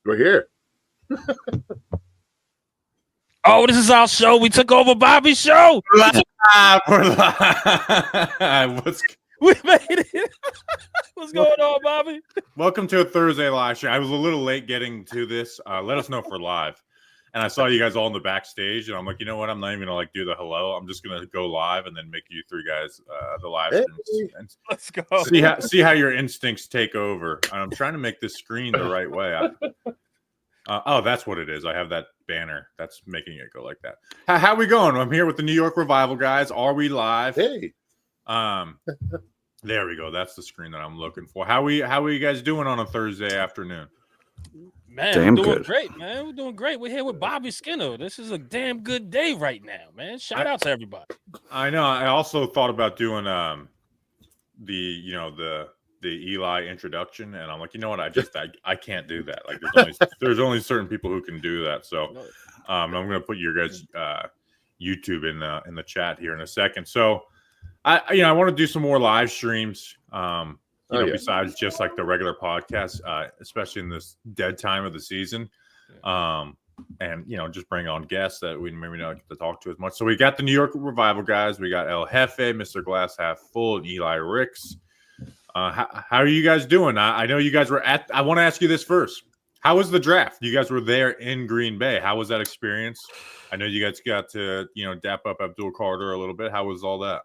We're here. Oh, this is our show. We took over Bobby's show. We're live. We made it. What's going on, Bobby? Welcome to a Thursday live show. I was a little late getting to this. Let us know if we're live. And I saw you guys all in the backstage, and I'm like, you know what? I'm not even gonna do the hello. I'm just gonna go live and then make you three guys the live streams. And let's go. See how your instincts take over. I'm trying to make this screen the right way. Oh, that's what it is. I have that banner that's making it go like that. How we going? I'm here with the New York Revival guys. Are we live? Hey. There we go. That's the screen that I'm looking for. How are you guys doing on a Thursday afternoon? Man, we're doing great, man. We're doing great. We're here with Bobby Skinner. This is a damn good day right now, man. Shout out to everybody. I know. I also thought about doing the Eli introduction, and I'm like, you know what? I can't do that. Like, there's only certain people who can do that. So I'm gonna put your guys' YouTube in the chat here in a second. So I want to do some more live streams. Besides just like the regular podcast, especially in this dead time of the season, and just bring on guests that we maybe not get to talk to as much. So we got the New York Revival guys. We got El Jefe, Mr. Glass Half Full, and Eli Ricks. How are you guys doing? I know you guys were I want to ask you this first. How was the draft? You guys were there in Green Bay. How was that experience? I know you guys got to dap up Abdul Carter a little bit. How was all that?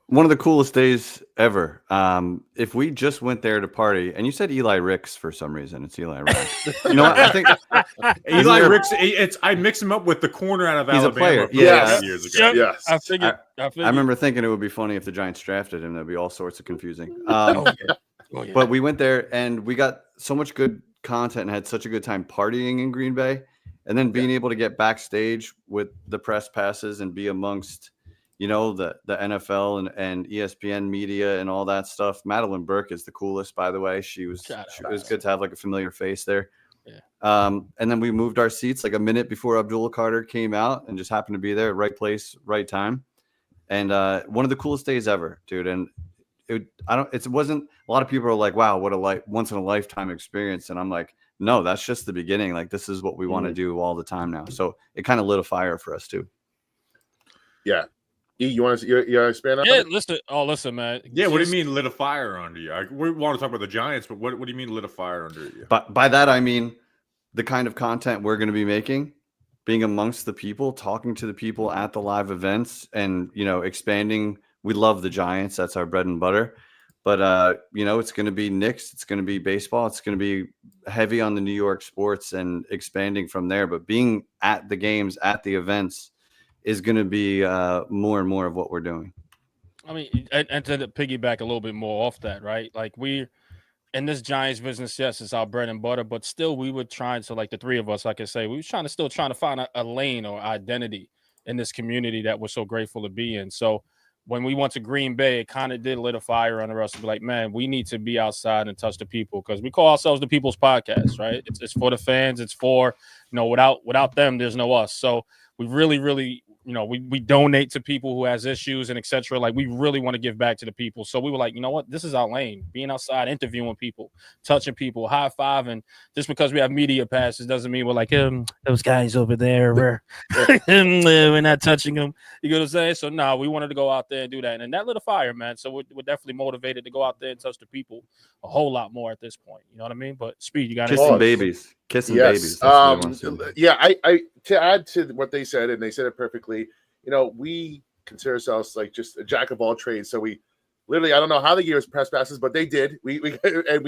One of the coolest days ever. If we just went there to party, and you said Eli Ricks for some reason, it's Eli Ricks. You know what? I think Eli Ricks. I mix him up with the corner out of Alabama. He's a player. Yes. Years ago. Yes. I figured. I remember thinking it would be funny if the Giants drafted him. That'd be all sorts of confusing. But we went there and we got so much good content and had such a good time partying in Green Bay, and then being able to get backstage with the press passes and be amongst the NFL and ESPN media and all that stuff. Madeline Burke is the coolest, by the way. It was good to have like a familiar face there. Yeah. And then we moved our seats like a minute before Abdul Carter came out and just happened to be there, right place, right time. And one of the coolest days ever, dude. And it wasn't a lot of people are like, wow, what a once in a lifetime experience. And I'm like, no, that's just the beginning. Like, this is what we want to do all the time now. So it kind of lit a fire for us too. Yeah. You want to expand on it? Listen, man. Yeah, what do you mean lit a fire under you? We want to talk about the Giants, but what do you mean lit a fire under you? By that, I mean the kind of content we're going to be making, being amongst the people, talking to the people at the live events, and, expanding. We love the Giants. That's our bread and butter. But, it's going to be Knicks. It's going to be baseball. It's going to be heavy on the New York sports and expanding from there. But being at the games, at the events, is going to be more and more of what we're doing. I mean, and to piggyback a little bit more off that, right? Like, we in this Giants business, yes, it's our bread and butter, but still we were trying to, like the three of us, like I say, we were trying to find a lane or identity in this community that we're so grateful to be in. So when we went to Green Bay, it kind of did lit a fire under us to be like, man, we need to be outside and touch the people, because we call ourselves the People's Podcast, right? It's for the fans. It's for, without them, there's no us. So we really, really, we donate to people who has issues and etc. Like, we really want to give back to the people. So we were like, you know what? This is our lane. Being outside, interviewing people, touching people, high-fiving. Just because we have media passes doesn't mean we're like, those guys over there, we're not touching them. You know what I'm saying? So, we wanted to go out there and do that. And that lit a fire, man. So we're definitely motivated to go out there and touch the people a whole lot more at this point. You know what I mean? But, Speed, you got kissing babies. Kissing babies. I to add to what they said, and they said it perfectly. We consider ourselves like just a jack of all trades. So we literally, I don't know how they gave us press passes, but they did. We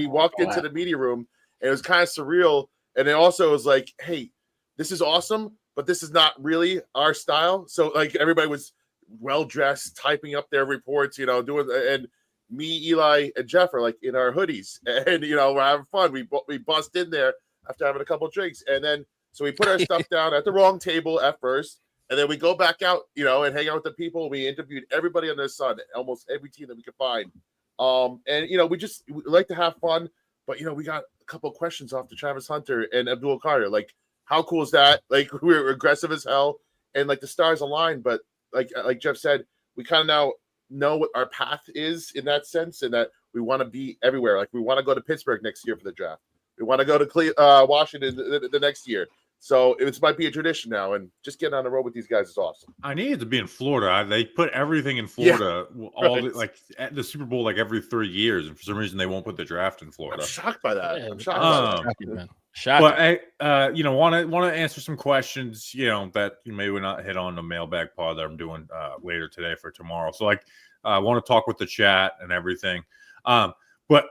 walked into the media room, and it was kind of surreal. And it also was like, hey, this is awesome, but this is not really our style. So like, everybody was well dressed, typing up their reports, doing, and me, Eli, and Jeff are like in our hoodies, and we're having fun. We bust in there after having a couple of drinks, and then so we put our stuff down at the wrong table at first, and then we go back out, and hang out with the people. We interviewed everybody under the sun, almost every team that we could find. And we like to have fun, but we got a couple of questions off to Travis Hunter and Abdul Carter. Like, how cool is that? Like, we're aggressive as hell, and like the stars align. But like Jeff said, we kind of now know what our path is in that sense, and that we want to be everywhere. Like, we want to go to Pittsburgh next year for the draft. We want to go to Washington the next year. So it might be a tradition now, and just getting on the road with these guys is awesome. I needed to be in Florida. They put everything in Florida, right. At the Super Bowl, like every 3 years, and for some reason they won't put the draft in Florida. I'm shocked by that. Yeah, I'm shocked by man. But I, want to answer some questions, that you may not hit on the mailbag pod that I'm doing later today for tomorrow. So I want to talk with the chat and everything. But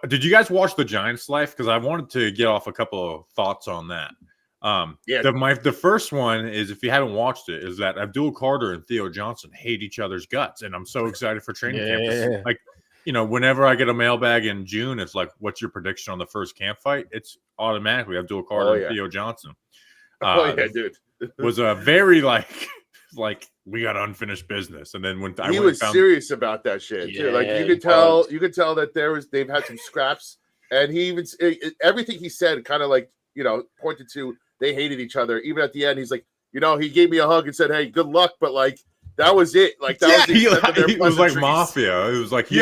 did you guys watch the Giants life? Because I wanted to get off a couple of thoughts on that. The first one is, if you haven't watched it, is that Abdul Carter and Theo Johnson hate each other's guts, and I'm so excited for training camp. Like, whenever I get a mailbag in June, it's like, what's your prediction on the first camp fight? It's automatically Abdul Carter and Theo Johnson. dude. Was a very like we got unfinished business, and then when he was serious about that shit too. Like you could tell that they've had some scraps, and he even everything he said kind of like pointed to they hated each other. Even at the end, he's like, he gave me a hug and said, "Hey, good luck," but like that was it. Like that was it was like mafia. It was like he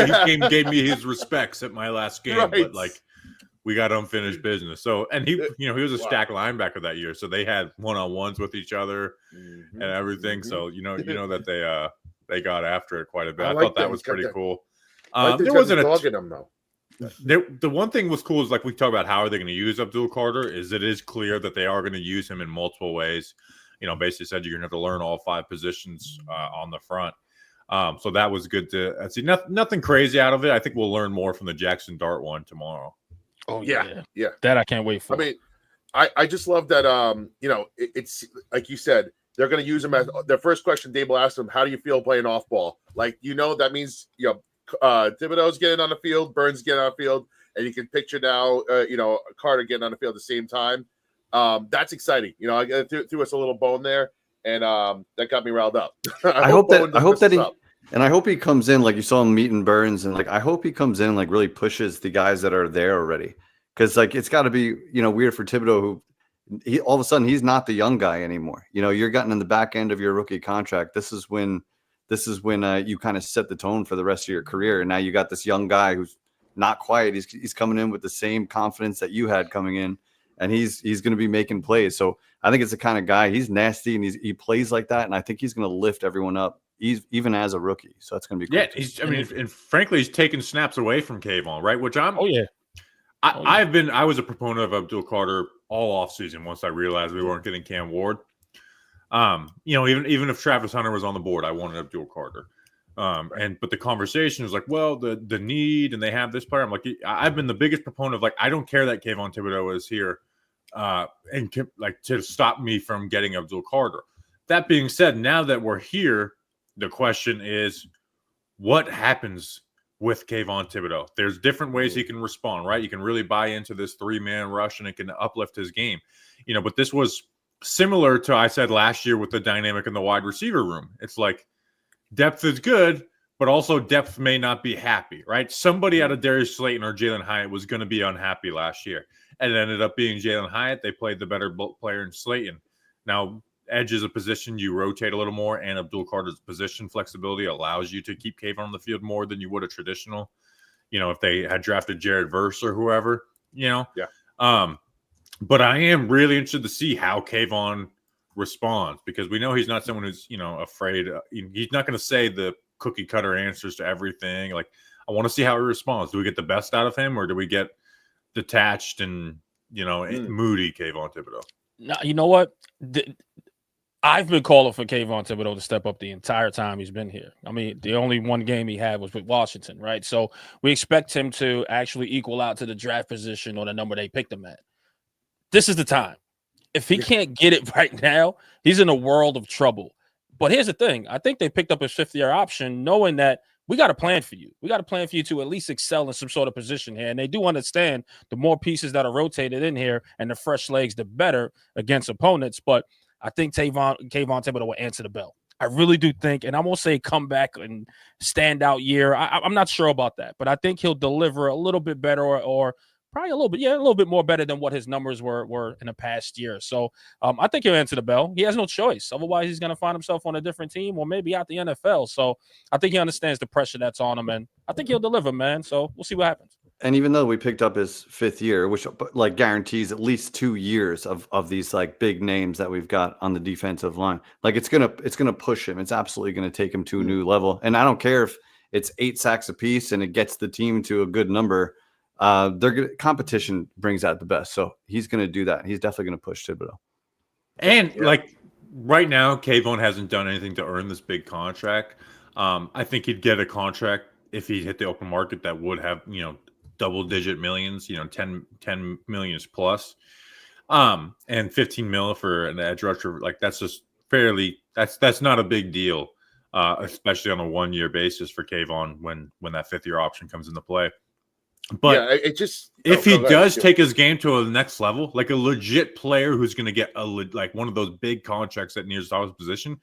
gave me his respects at my last game, right. But like we got unfinished business. So, and he was a stacked linebacker that year, so they had one-on-ones with each other and everything. So that they got after it quite a bit. I thought that was pretty cool. There wasn't a dog in them though. The one thing was cool is, like, we talk about how are they going to use Abdul Carter, is it is clear that they are going to use him in multiple ways. Basically said you're going to have to learn all 5 positions on the front. So that was good to see. Nothing crazy out of it. I think we'll learn more from the Jackson Dart one tomorrow. Oh yeah. That I can't wait for. I mean, I just love that. It's like you said, they're going to use him as their first question. Dable asked him, "How do you feel playing off ball?" Like that means Thibodeau's getting on the field, Burns getting on the field, and you can picture now, Carter getting on the field at the same time. That's exciting. I threw us a little bone there, and that got me riled up. I hope he comes in like you saw him meeting Burns, and like I hope he comes in and like really pushes the guys that are there already, because like it's got to be weird for Thibodeaux, who he all of a sudden he's not the young guy anymore. You're getting in the back end of your rookie contract. This is when you kind of set the tone for the rest of your career. And now you got this young guy who's not quiet. He's coming in with the same confidence that you had coming in, and he's going to be making plays. So I think it's the kind of guy, he's nasty and he plays like that. And I think he's going to lift everyone up, even as a rookie. So that's going to be cool. Yeah. And frankly, he's taking snaps away from Kavon, right? Which I was a proponent of Abdul Carter all offseason once I realized we weren't getting Cam Ward. Even if Travis Hunter was on the board, I wanted Abdul Carter. But the conversation was like, well, the need, and they have this player. I'm like, I've been the biggest proponent of, like, I don't care that Kavon Thibodeaux is here, and to stop me from getting Abdul Carter. That being said, now that we're here, the question is, what happens with Kavon Thibodeaux? There's different ways he can respond, right? You can really buy into this 3-man rush, and it can uplift his game. But this was similar to I said last year with the dynamic in the wide receiver room. It's like depth is good, but also depth may not be happy, right? Somebody out of Darius Slayton or Jalen Hyatt was going to be unhappy last year, and it ended up being Jalen Hyatt. They played the better player in Slayton. Now, edge is a position you rotate a little more, and Abdul Carter's position flexibility allows you to keep Kavon on the field more than you would a traditional, if they had drafted Jared Verse or whoever, Yeah. But I am really interested to see how Kavon responds, because we know he's not someone who's, afraid. He's not going to say the cookie cutter answers to everything. Like, I want to see how he responds. Do we get the best out of him, or do we get detached and, moody Kavon Thibodeaux? Now, you know what? I've been calling for Kavon Thibodeaux to step up the entire time he's been here. I mean, the only one game he had was with Washington, right? So we expect him to actually equal out to the draft position or the number they picked him at. This is the time. If he can't get it right now, he's in a world of trouble. But here's the thing. I think they picked up his 5th-year option knowing that we got a plan for you. We got a plan for you to at least excel in some sort of position here. And they do understand the more pieces that are rotated in here and the fresh legs, the better against opponents. But I think Kavon Thibodeaux will answer the bell. I really do think, and I won't say come back and standout year. I'm not sure about that. But I think he'll deliver a little bit better or probably a little bit more better than what his numbers were in the past year. So I think he'll answer the bell. He has no choice. Otherwise, he's going to find himself on a different team or maybe out the NFL. So I think he understands the pressure that's on him, and I think he'll deliver, man. So we'll see what happens. And even though we picked up his 5th year, which like guarantees at least 2 years of these like big names that we've got on the defensive line, like it's gonna push him. It's absolutely gonna take him to a new level. And I don't care if it's 8 sacks apiece and it gets the team to a good number. Competition brings out the best. So he's gonna do that. He's definitely gonna push Thibodeaux. And like right now, Kavon hasn't done anything to earn this big contract. I think he'd get a contract if he hit the open market that would have, double-digit millions, 10 millions plus, and 15 mil for an edge rusher. Like that's just that's not a big deal, especially on a 1-year basis for Kavon when that 5th-year option comes into play. But if he does take his game to a next level, like a legit player who's going to get like one of those big contracts at near his position,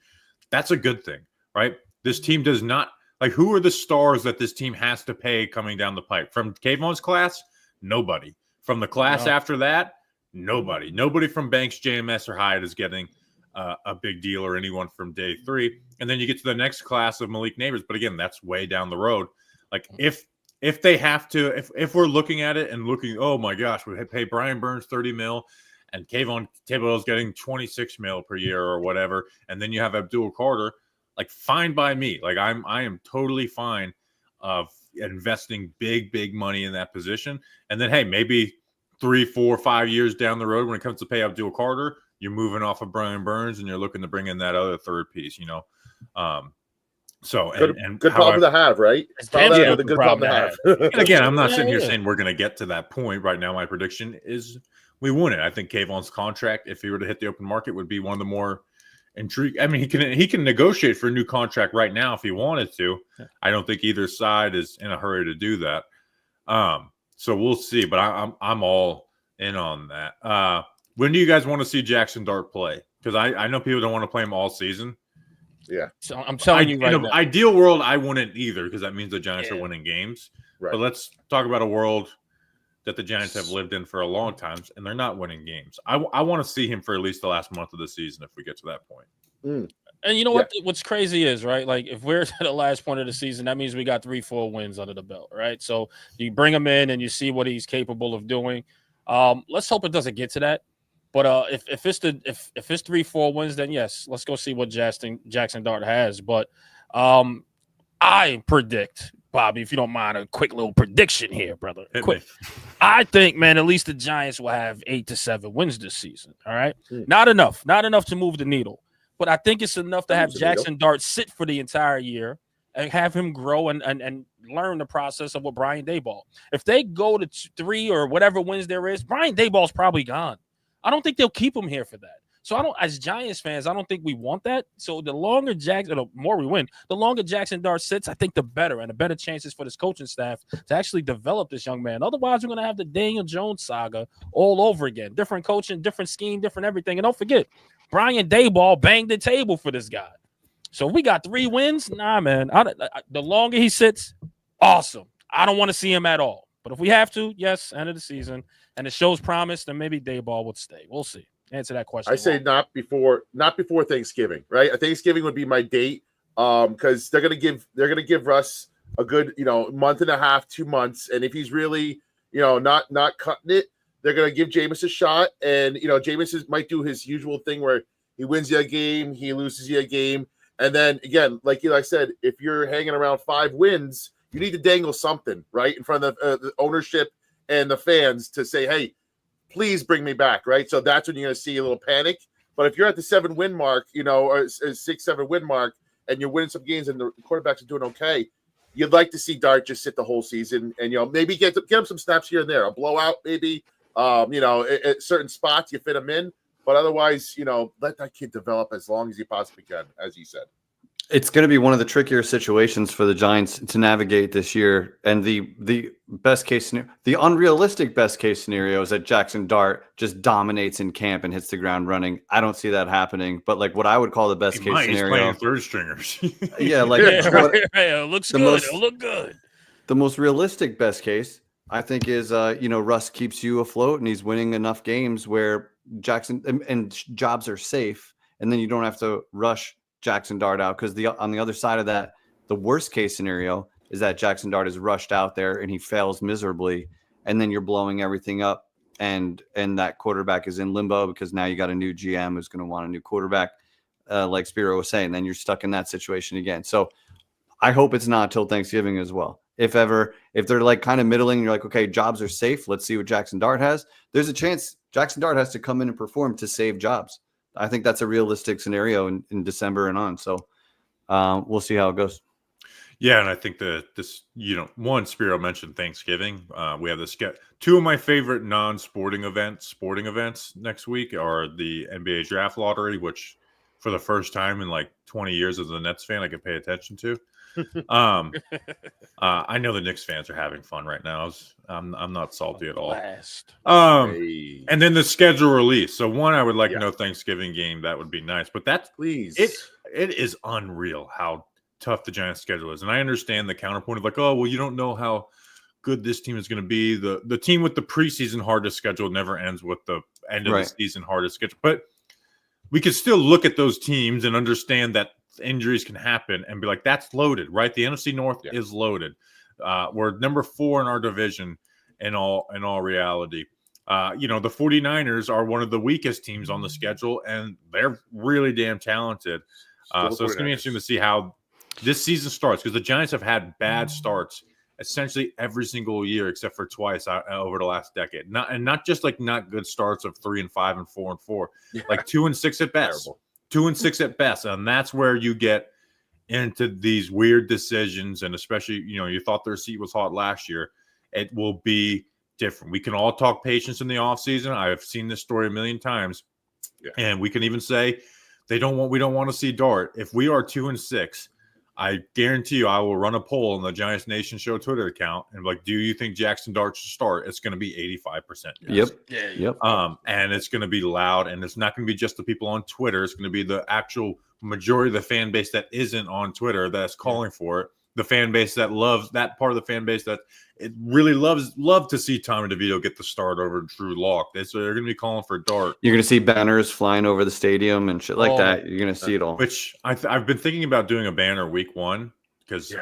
that's a good thing, right? This team does not like who are the stars that this team has to pay coming down the pipe from Kavon's class? Nobody. From the class after that, nobody. Nobody from Banks, JMS, or Hyatt is getting a big deal, or anyone from day 3. And then you get to the next class of Malik Neighbors, but again, that's way down the road. Like if they have to, if we're looking at it and looking, oh my gosh, we pay Brian Burns 30 mil and Kavon Thibodeaux's getting 26 mil per year or whatever, and then you have Abdul Carter, like fine by me. Like I am totally fine of investing big money in that position. And then hey, maybe 3, 4, 5 years down the road when it comes to pay Abdul Carter, you're moving off of Brian Burns and you're looking to bring in that other third piece, So good problem to have, right? It's a good problem to have. And again, I'm not sitting here saying we're going to get to that point right now. My prediction is we wouldn't. I think Kavon's contract, if he were to hit the open market, would be one of the more intriguing. I mean, he can negotiate for a new contract right now if he wanted to. I don't think either side is in a hurry to do that. So we'll see. But I'm all in on that. When do you guys want to see Jackson Dart play? Because I know people don't want to play him all season. Yeah, so I'm telling you right now. Ideal world, I wouldn't either because that means the Giants are winning games. Right. But let's talk about a world that the Giants have lived in for a long time, and they're not winning games. I want to see him for at least the last month of the season if we get to that point. And you know what? What's crazy is, right, like if we're at the last point of the season, that means we got 3-4 wins under the belt, right? So you bring him in and you see what he's capable of doing. Let's hope it doesn't get to that. But if it's 3-4 wins, then yes, let's go see what Jackson Dart has. But I predict, Bobby, if you don't mind, a quick little prediction here, brother. Quick. I think, man, at least the Giants will have 8 to 7 wins this season. All right, not enough to move the needle, but I think it's enough to have Jackson Dart sit for the entire year and have him grow and learn the process of what Brian Daboll. If they go to 3 or whatever wins there is, Brian Daboll's probably gone. I don't think they'll keep him here for that. So as Giants fans, I don't think we want that. So the more we win, the longer Jackson Dart sits, I think the better, and the better chances for this coaching staff to actually develop this young man. Otherwise, we're going to have the Daniel Jones saga all over again. Different coaching, different scheme, different everything. And don't forget, Brian Daboll banged the table for this guy. So we got 3 wins. Nah, man. The longer he sits, awesome. I don't want to see him at all. But if we have to, yes, end of the season, and it shows promise, then maybe Daboll would stay. We'll see. Answer that question. I say not before Thanksgiving, right? Thanksgiving would be my date, because they're gonna give Russ a good month and a half, 2 months, and if he's really not cutting it, they're gonna give Jameis a shot, and Jameis might do his usual thing where he wins you a game, he loses you a game, and then again, like Eli said, if you're hanging around 5 wins, you need to dangle something right in front of the ownership and the fans to say, hey, please bring me back, right? So that's when you're going to see a little panic. But if you're at the 7-win mark, or 6-7 win mark, and you're winning some games and the quarterbacks are doing okay, you'd like to see Dart just sit the whole season and maybe get him some snaps here and there, a blowout maybe. At certain spots you fit him in, but otherwise, let that kid develop as long as he possibly can, as you said. It's going to be one of the trickier situations for the Giants to navigate this year. And the best case scenario, the unrealistic best case scenario is that Jackson Dart just dominates in camp and hits the ground running. I don't see that happening. But like what I would call the best case scenario, he's playing third stringers. It looks good. It'll look good. The most realistic best case, I think, is Russ keeps you afloat and he's winning enough games where Jackson and jobs are safe, and then you don't have to rush Jackson Dart out, because on the other side of that, the worst case scenario is that Jackson Dart is rushed out there and he fails miserably, and then you're blowing everything up, and that quarterback is in limbo because now you got a new GM who's going to want a new quarterback, like Spiro was saying. Then you're stuck in that situation again. So I hope it's not till Thanksgiving as well. If they're like kind of middling, and you're like, okay, jobs are safe. Let's see what Jackson Dart has. There's a chance Jackson Dart has to come in and perform to save jobs. I think that's a realistic scenario in December and on. So we'll see how it goes. Yeah, and I think one, Spiro mentioned Thanksgiving. We have this. Two of my favorite non-sporting sporting events next week are the NBA Draft Lottery, which for the first time in like 20 years as a Nets fan, I can pay attention to. I know the Knicks fans are having fun right now. I'm not salty at all. And then the schedule release. So one, I would like no Thanksgiving game. That would be nice. But it is unreal how tough the Giants schedule is. And I understand the counterpoint of like, oh, well, you don't know how good this team is going to be. The team with the preseason hardest schedule never ends with the end of the season hardest schedule. But we could still look at those teams and understand that injuries can happen and be like, that's loaded, right? The NFC North is loaded. We're number 4 in our division in all reality. The 49ers are one of the weakest teams on the schedule, and they're really damn talented. So it's going to be interesting to see how this season starts, because the Giants have had bad starts essentially every single year except for twice over the last decade. Not just like not good starts of 3-5 and 4-4, like 2-6 at best. 2-6 at best, and that's where you get into these weird decisions. And especially, you thought their seat was hot last year. It will be different. We can all talk patience in the offseason. I have seen this story a million times, and we can even say we don't want to see Dart. If we are 2-6, I guarantee you I will run a poll on the Giants Nation Show Twitter account and be like, do you think Jackson Dart should start? It's going to be 85%. Yes. Yep. And it's going to be loud, and it's not going to be just the people on Twitter. It's going to be the actual majority of the fan base that isn't on Twitter that's calling for it. The fan base that loves that part of the fan base that it really love to see Tommy DeVito get the start over Drew Lock. So they're going to be calling for Dart. You're going to see banners flying over the stadium and shit like that. You're going to see it all. Which I've been thinking about doing a banner week 1 because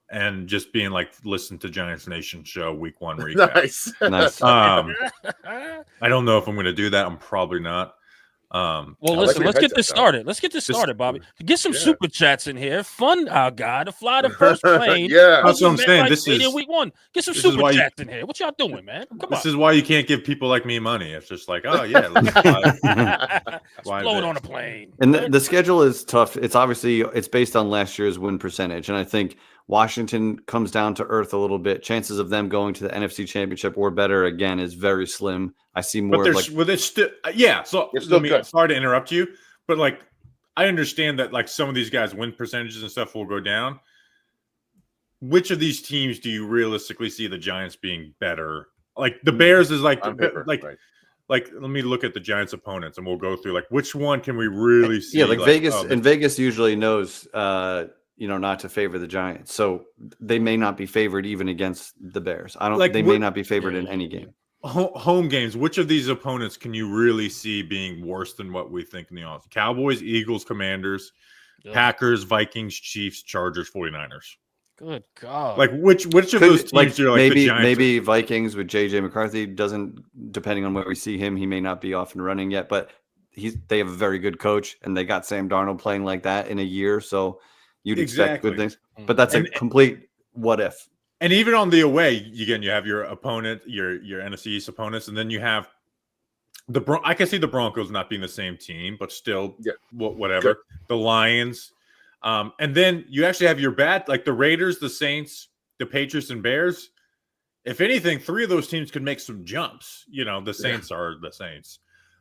and just being like, listen to Giants Nation Show week 1 recap. Nice. I don't know if I'm going to do that. I'm probably not. Listen, let's get this started. Let's get this started, Bobby. Get some super chats in here. Fund our guy to fly the first plane. That's what I'm saying. This is week 1. Get some super chats in here. What y'all doing, man? Come on. This is why you can't give people like me money. It's just like, oh yeah, let's float on a plane. And the schedule is tough. It's based on last year's win percentage, and I think Washington comes down to earth a little bit. Chances of them going to the NFC Championship or better again is very slim. I see more. So sorry to interrupt you, but like I understand that like some of these guys' win percentages and stuff will go down. Which of these teams do you realistically see the Giants being better? Like the Bears is like let me look at the Giants' opponents and we'll go through like which one can we really see? Yeah, like Vegas and Vegas usually knows not to favor the Giants. So they may not be favored even against the Bears. They may not be favored in any game. Home games, which of these opponents can you really see being worse than what we think in the offseason? Cowboys, Eagles, Commanders, Packers, Vikings, Chiefs, Chargers, 49ers. Good God. Like which of those teams are like the Giants? Maybe Vikings with JJ McCarthy depending on where we see him, he may not be off and running yet, but they have a very good coach and they got Sam Darnold playing like that in a year. So you'd expect good things, but that's a complete what if. And even on the away, again, you have your opponent, your NFC East opponents, and then you have I can see the Broncos not being the same team, but still, whatever. Good. The Lions, and then you actually have your like the Raiders, the Saints, the Patriots, and Bears. If anything, 3 of those teams could make some jumps. The Saints are the Saints,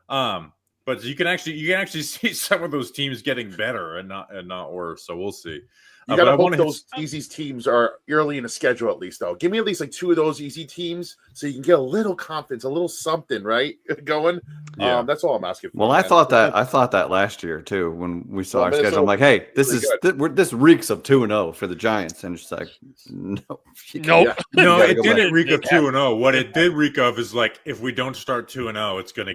but you can actually see some of those teams getting better and not worse. So we'll see. You gotta hope those easy teams are early in the schedule at least, though. Give me at least like 2 of those easy teams so you can get a little confidence, a little something, right? Going. Yeah. That's all I'm asking for. Well, I thought that last year too when we saw our schedule. I'm like, hey, this reeks of 2-0 for the Giants, and it's like, no, it didn't reek of 2-0. What it did reek of is like if we don't start 2-0, it's gonna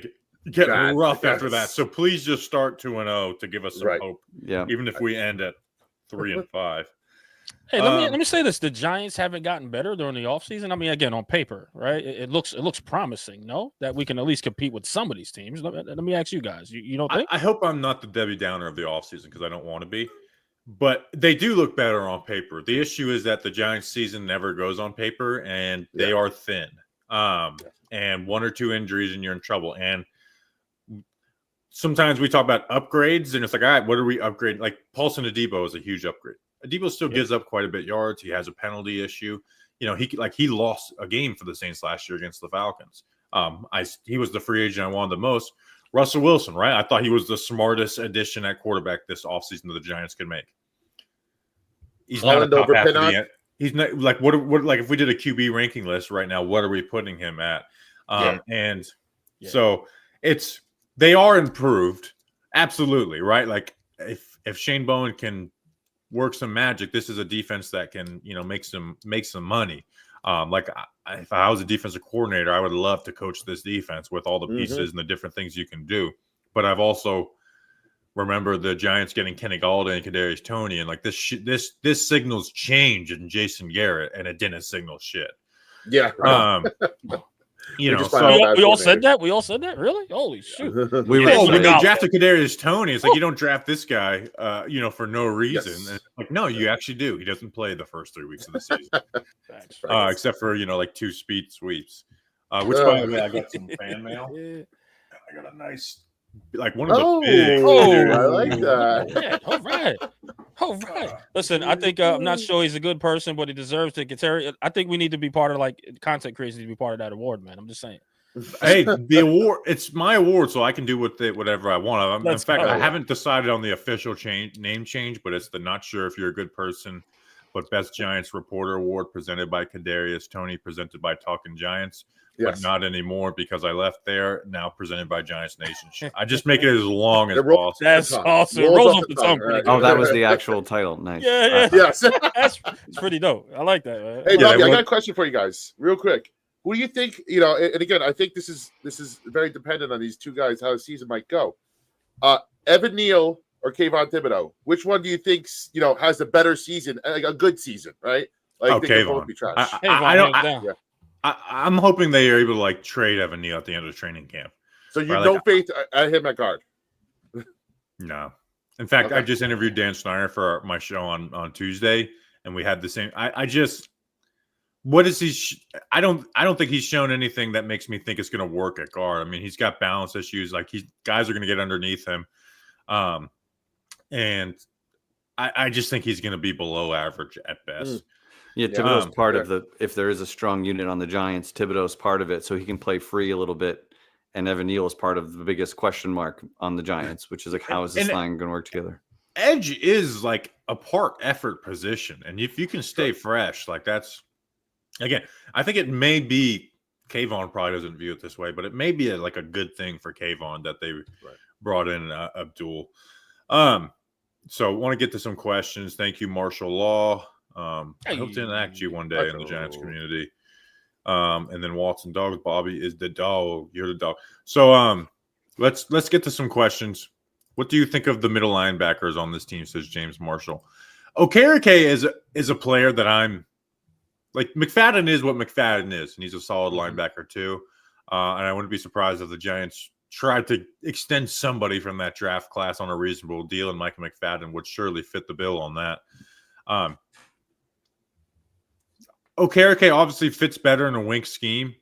get rough after that. So please just start 2-0 to give us some hope. Yeah, even if we end at 3-5. Hey, let me say this: the Giants haven't gotten better during the offseason. I mean, again, on paper, right? It looks promising. No, that we can at least compete with some of these teams. Let me ask you guys. You don't think? I hope I'm not the Debbie Downer of the offseason because I don't want to be. But they do look better on paper. The issue is that the Giants season never goes on paper, and they are thin. And one or two injuries, and you're in trouble. And sometimes we talk about upgrades, and it's like, all right, what are we upgrading? Like Paulson Adebo is a huge upgrade. Adebo still gives up quite a bit yards. He has a penalty issue. You know, he lost a game for the Saints last year against the Falcons. He was the free agent I wanted the most. Russell Wilson, right? I thought he was the smartest addition at quarterback this offseason that the Giants could make. He's not a top half of the end. He's not like what like if we did a QB ranking list right now, what are we putting him at? So they are improved, absolutely, right? Like if Shane Bowen can work some magic, this is a defense that can, you know, make some money. If I was a defensive coordinator, I would love to coach this defense with all the pieces and the different things you can do. But I've also remember the Giants getting Kenny Galladay and Kadarius Toney, and like this signals change in Jason Garrett, and it didn't signal shit. Yeah. We all said that. We all said that. Really? Holy shoot! When they drafted Kadarius Toney, it's like you don't draft this guy, for no reason. Yes. And like, no, you actually do. He doesn't play the first 3 weeks of the season, except for like 2 speed sweeps. Which, by the way, I got some fan mail. I got a nice, like one of the big. I like that. Yeah, all right. Listen, I think I'm not sure he's a good person, but he deserves to get. I think we need to be part of like content creators to be part of that award, man. I'm just saying. Hey, the award, it's my award, so I can do with it whatever I want. In fact, I haven't decided on the official name change, but it's the not sure if you're a good person, but Best Giants Reporter Award presented by Kadarius Toney, presented by Talking Giants. But not anymore because I left there. Now presented by Giants Nation. I just make it as long as possible. That's awesome. Rolls off the tongue. Right? Oh, that was the actual title. Nice. Yeah. Yes. That's pretty dope. I like that. Man. Hey, Bobby, I got a question for you guys, real quick. Who do you think? You know, and again, I think this is very dependent on these two guys how the season might go. Evan Neal or Kavon Thibodeaux? Which one do you think has a better season, like a good season, right? Like they both be trash. I'm hoping they are able to like trade Evan Neal at the end of the training camp. So you don't faith at him at guard? No. In fact, I just interviewed Dan Snyder for my show on Tuesday, and we had the same. What is he? I don't think he's shown anything that makes me think it's going to work at guard. I mean, he's got balance issues. Like guys are going to get underneath him, and I just think he's going to be below average at best. Yeah, Thibodeaux's part of if there is a strong unit on the Giants, Thibodeaux's part of it, so he can play free a little bit. And Evan Neal is part of the biggest question mark on the Giants, which is like, how is this line going to work together? Edge is like a part effort position. And if you can stay fresh, like that's, again, I think it may be, Kavon probably doesn't view it this way, but it may be like a good thing for Kavon that they brought in Abdul. So I want to get to some questions. Thank you, Martial Law. I hope to interact you one day in the Giants community. And then Watson Dogs, Bobby is the dog. You're the dog. So let's get to some questions. What do you think of the middle linebackers on this team? Says James Marshall. Okereke is a player that I'm like. McFadden is what McFadden is, and he's a solid linebacker too. And I wouldn't be surprised if the Giants tried to extend somebody from that draft class on a reasonable deal, and Micah McFadden would surely fit the bill on that. Okereke obviously fits better in a wink scheme,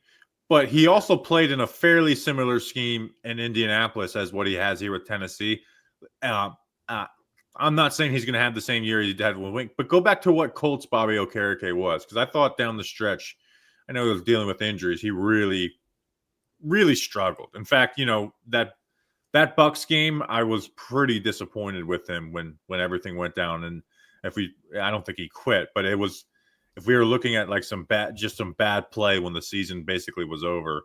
but he also played in a fairly similar scheme in Indianapolis as what he has here with Tennessee. I'm not saying he's going to have the same year he had with wink, but go back to what Colts Bobby Okereke was, because I thought down the stretch, I know he was dealing with injuries, he really, really struggled. In fact, that Bucs game, I was pretty disappointed with him when everything went down. And I don't think he quit, but it was. If we were looking at like some bad play when the season basically was over,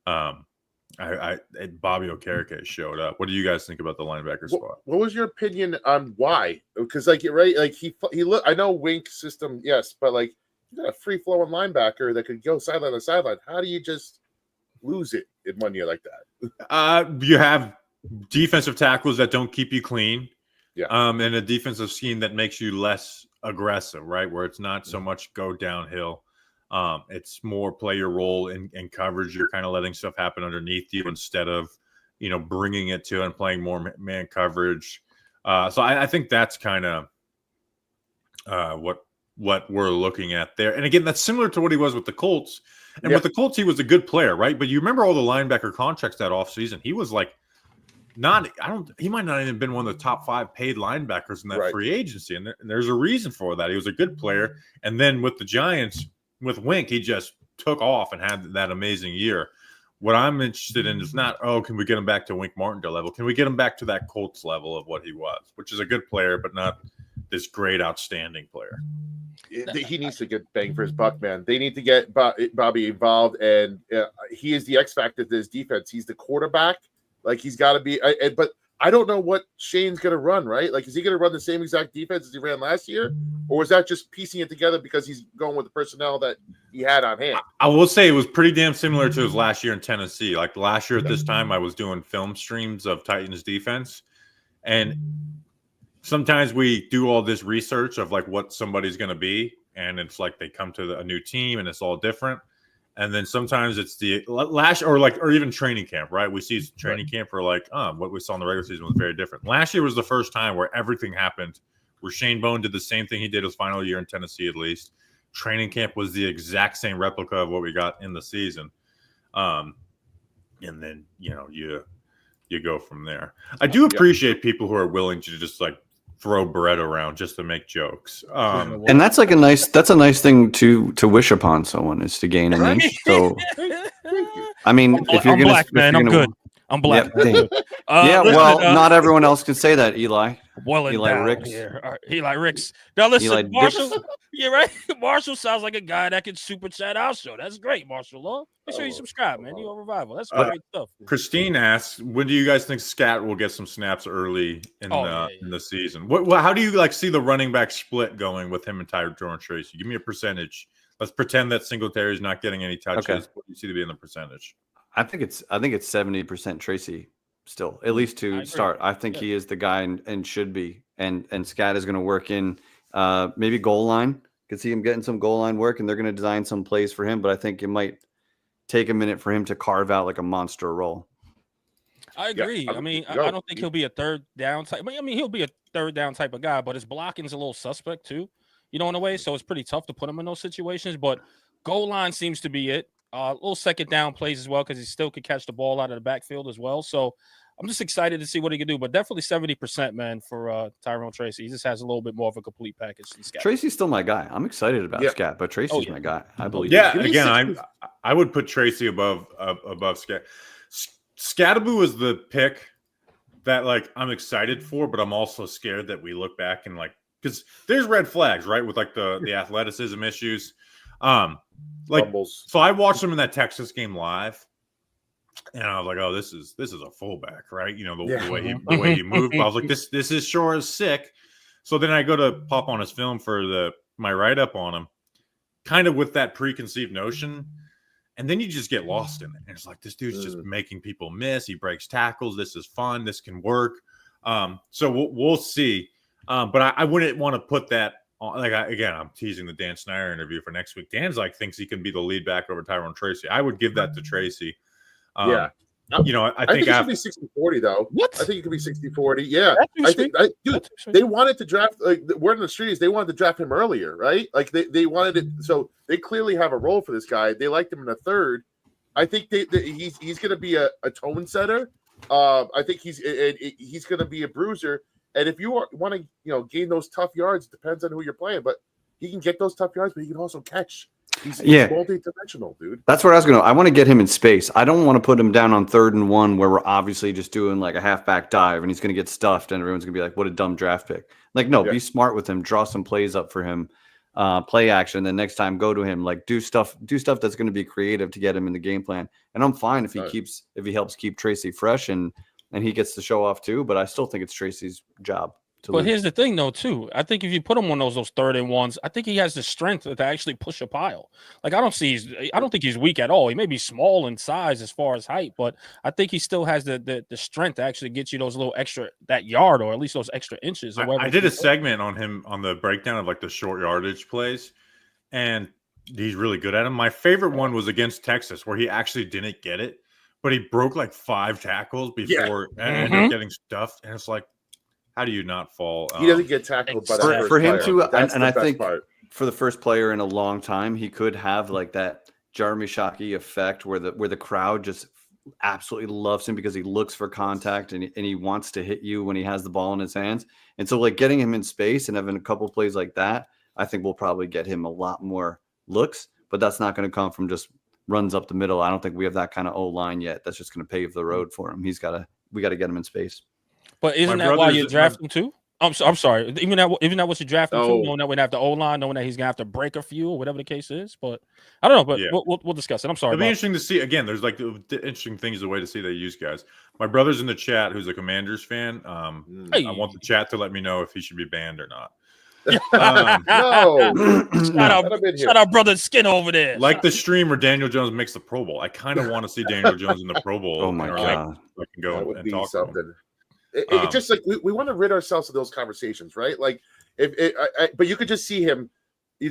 Bobby Okereke showed up. What do you guys think about the linebacker spot? What was your opinion on why? Because like he look. I know wink system, yes, but like you got a free flowing linebacker that could go sideline to sideline. How do you just lose it in 1 year like that? You have defensive tackles that don't keep you clean, and a defensive scheme that makes you less aggressive, right? Where it's not so much go downhill. It's more play your role in coverage. You're kind of letting stuff happen underneath you instead of, bringing it to and playing more man coverage. So I think that's kind of what we're looking at there. And again, that's similar to what he was with the Colts. And with the Colts, he was a good player, right? But you remember all the linebacker contracts that offseason. He was like he might not even have been one of the top 5 paid linebackers in that free agency. And there's a reason for that. He was a good player. And then with the Giants, with Wink, he just took off and had that amazing year. What I'm interested in is not, can we get him back to Wink Martindale level? Can we get him back to that Colts level of what he was, which is a good player, but not this great, outstanding player. He needs to get bang for his buck, man. They need to get Bobby involved, and he is the X factor to this defense. He's the quarterback. Like, he's got to be. But I don't know what Shane's going to run, right? Like, is he going to run the same exact defense as he ran last year? Or is that just piecing it together because he's going with the personnel that he had on hand? I will say it was pretty damn similar to his last year in Tennessee. Like, last year at this time, I was doing film streams of Titans defense. And sometimes we do all this research of, like, what somebody's going to be. And it's like they come to a new team and it's all different. And then sometimes it's the last or even training camp, right? We see training camp for like, what we saw in the regular season was very different. Last year was the first time where everything happened, where Shane Bone did the same thing he did his final year in Tennessee, at least. Training camp was the exact same replica of what we got in the season. And then, you go from there. I do appreciate people who are willing to just like throw bread around just to make jokes. And that's like a nice thing to wish upon someone, is to gain an inch. So I mean, if you're black, man, I'm good. I'm black. Well, not everyone else can say that, Eli. Well, Eli Ricks. Eli Ricks. Now listen, Eli Marshall. Yeah, right. Marshall sounds like a guy that can super chat our show. That's great, Marshall. Make sure you subscribe, man. You on Revival. That's great stuff. Christine asks, when do you guys think Scat will get some snaps early in the season? How do you see the running back split going with him and Tyrone Tracy? Give me a percentage. Let's pretend that Singletary's not getting any touches. Okay. What do you see to be in the percentage? I think it's 70% Tracy still, at least to start. I think he is the guy and should be. And Scat is going to work in maybe goal line. Could see him getting some goal line work, and they're going to design some plays for him. But I think it might take a minute for him to carve out like a monster role. I agree. I mean, I don't think he'll be a third down type. I mean, he'll be a third down type of guy, but his blocking's a little suspect too, in a way. So it's pretty tough to put him in those situations. But goal line seems to be it. Little second down plays as well, because he still could catch the ball out of the backfield as well. So I'm just excited to see what he can do. But definitely 70%, man, for Tyrone Tracy. He just has a little bit more of a complete package than Scat. Tracy's still my guy. I'm excited about Scat, but Tracy's my guy. I believe. Yeah, again, I would put Tracy above Scat. Scattaboo is the pick that I'm excited for, but I'm also scared that we look back and because there's red flags, right, with the athleticism issues. So I watched him in that Texas game live, and I was like, oh, this is a fullback, right? The way he moved. I was like, this is sure as sick. So then I go to pop on his film for my write up on him, kind of with that preconceived notion. And then you just get lost in it. And it's like, this dude's just making people miss. He breaks tackles. This is fun. This can work. So we'll see. But I wouldn't want to put that on. I'm teasing the Dan Snyder interview for next week. Dan's thinks he can be the lead back over Tyrone Tracy. I would give that to Tracy. I think it could be 60-40 though. What? I think it could be 60-40. Yeah. Dude, they wanted to draft, word on the street is they wanted to draft him earlier, right? They wanted it. So they clearly have a role for this guy. They liked him in the third. I think he's going to be a tone setter. I think he's going to be a bruiser. And if you want to, gain those tough yards, it depends on who you're playing, but he can get those tough yards, but he can also catch. He's multi-dimensional, dude. That's what I want to get him in space. I don't want to put him down on 3rd and 1 where we're obviously just doing a halfback dive and he's going to get stuffed and everyone's going to be like, what a dumb draft pick. Be smart with him, draw some plays up for him, play action. Then next time go to him, do stuff that's going to be creative to get him in the game plan. And I'm fine if he helps keep Tracy fresh and he gets to show off too, but I still think it's Tracy's job But here's the thing, though, too. I think if you put him on those 3rd-and-1s, I think he has the strength to actually push a pile. Like I don't think he's weak at all. He may be small in size as far as height, but I think he still has the strength to actually get you those little extra that yard or at least those extra inches. I did a segment on him on the breakdown of like the short yardage plays, and he's really good at them. My favorite one was against Texas, where he actually didn't get it, but he broke like 5 tackles before and ended up getting stuffed, and it's like, how do you not fall? He doesn't get tackled by that for him player. to, That's and the I best think part. for the first player in a long time, he could have like that Jeremy Shockey effect where the crowd just absolutely loves him because he looks for contact and he wants to hit you when he has the ball in his hands. And so like getting him in space and having a couple plays like that, I think will probably get him a lot more looks, but that's not going to come from just runs up the middle. I don't think we have that kind of O-line yet. That's just going to pave the road for him. We got to get him in space. But isn't that why you draft him too? I'm sorry. Even that what you draft him too, knowing that we'd have the O-line, knowing that he's gonna have to break a few or whatever the case is. But I don't know. But we'll discuss it. I'm sorry. It'll be interesting to see. Again, there's like the interesting thing is the way to see they use guys. My brother's in the chat who's a Commanders fan. I want the chat to let me know if he should be banned or not. No, shout out brother Skin over there. Like the stream where Daniel Jones makes the Pro Bowl. I kind of want to see Daniel Jones in the Pro Bowl. Oh my god, I can go that would and be talk something. to him. It's just like we want to rid ourselves of those conversations, right? Like but you could just see him,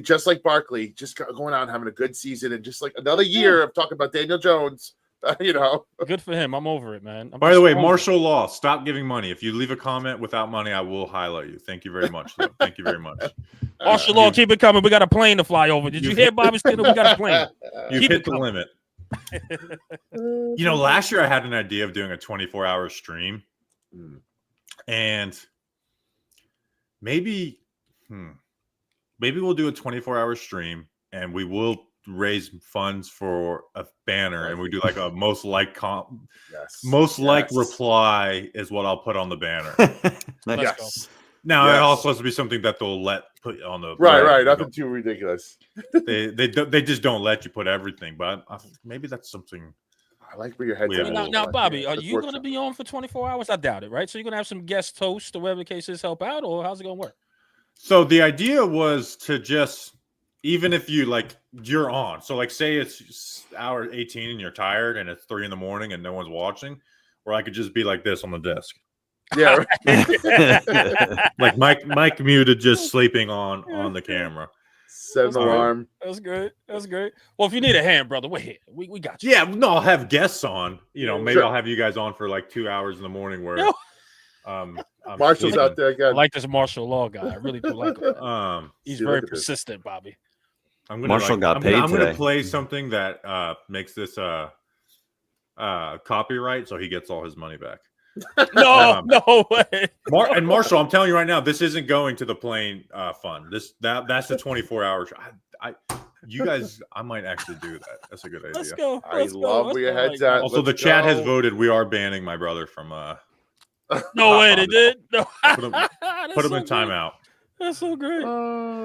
just like Barkley, just going out and having a good season, and just like another year of talking about Daniel Jones. Good for him. I'm over it, man. By the way, martial law. Stop giving money. If you leave a comment without money, I will highlight you. Thank you very much. Thank you very much. Martial law, keep it coming. We got a plane to fly over. Did you hear Bobby Skinner? We got a plane. You've hit the limit. Last year I had an idea of doing a 24-hour stream, and maybe we'll do a 24-hour stream, and we will raise funds for a banner, and we do like a most liked reply is what I'll put on the banner. Yes. Now it also has to be something that they'll let put on the right. Nothing too ridiculous. they just don't let you put everything, but maybe that's something. I like where your head's at. Now, Bobby, are you going to be on for 24 hours? I doubt it, right? So you're going to have some guest hosts or whatever the case is help out, or how's it going to work? So the idea was to just, even if you're on, so like say it's hour 18 and you're tired and it's 3 a.m. and no one's watching, or I could just be like this on the desk. Yeah. Like Mike muted, just sleeping on the camera. Set an alarm. That's great. Well, if you need a hand, brother, we're here. We got you. Yeah, no, I'll have guests on. Maybe I'll have you guys on for like 2 hours in the morning where Marshall's out there again. I like this martial law guy. I really do like him. He's very persistent, Bobby. Marshall got paid I'm today. going to play something that makes this copyright, so he gets all his money back. No way. And Marshall, I'm telling you right now, this isn't going to the plane fund. That's the 24 hours. You guys, I might actually do that. That's a good idea. Let's go. I love where your head's at. Also, the chat has voted. We are banning my brother from. No way, they did. No. Put him in timeout. That's so great.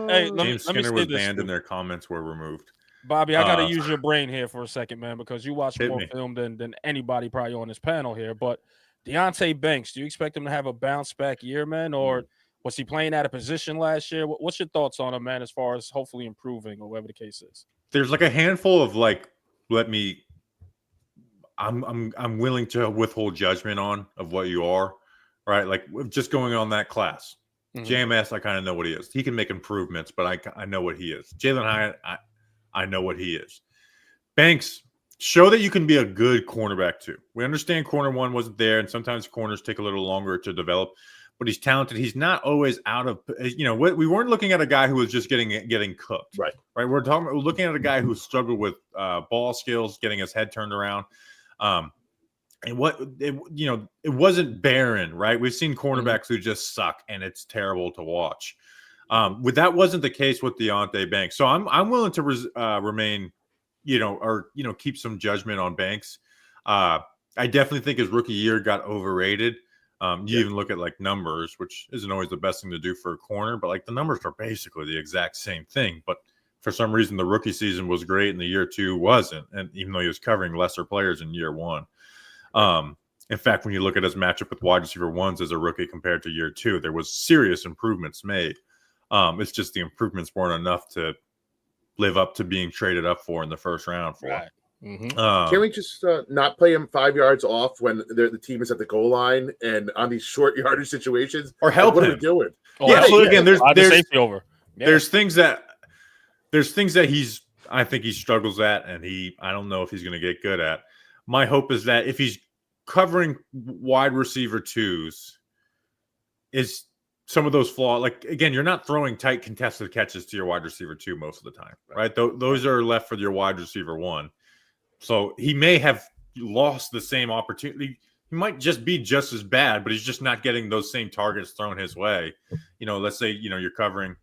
Hey, James Skinner was banned and their comments were removed. Bobby, I gotta use your brain here for a second, man, because you watch more film than anybody probably on this panel here. But Deontay Banks, do you expect him to have a bounce back year, man, or was he playing out of position last year? What's your thoughts on him, man, as far as hopefully improving or whatever the case is? There's like a handful of I'm willing to withhold judgment of what you are, right? Like just going on that class. JMS, I kind of know what he is. He can make improvements, but I know what he is. Jalen Hyatt, I know what he is. Banks, show that you can be a good cornerback too. We understand corner one wasn't there, and sometimes corners take a little longer to develop, but he's talented. He's not always out of, we weren't looking at a guy who was just getting cooked. Right. We're looking at a guy who struggled with ball skills, getting his head turned around. And it wasn't barren, right? We've seen cornerbacks who just suck, and it's terrible to watch. That wasn't the case with Deontay Banks. So I'm willing to remain, keep some judgment on Banks. I definitely think his rookie year got overrated. You even look at like numbers, which isn't always the best thing to do for a corner, but like the numbers are basically the exact same thing. But for some reason, the rookie season was great and the year two wasn't. And even though he was covering lesser players in year one. In fact, when you look at his matchup with wide receiver ones as a rookie compared to year 2, there was serious improvements made. It's just the improvements weren't enough to live up to being traded up for in the first round for. Right. Mm-hmm. Can we just not play him 5 yards off when the team is at the goal line and on these short yardage situations? Or help what him. are we doing? Oh, Yeah, so again, there's safety over. Yeah. there's things that I think he struggles at, and I don't know if he's going to get good at. My hope is that if he's covering wide receiver 2s, is some of those flaws. Like, again, you're not throwing tight contested catches to your wide receiver 2 most of the time, right? Those are left for your wide receiver 1. So he may have lost the same opportunity. He might just be just as bad, but he's just not getting those same targets thrown his way. Let's say, you're covering.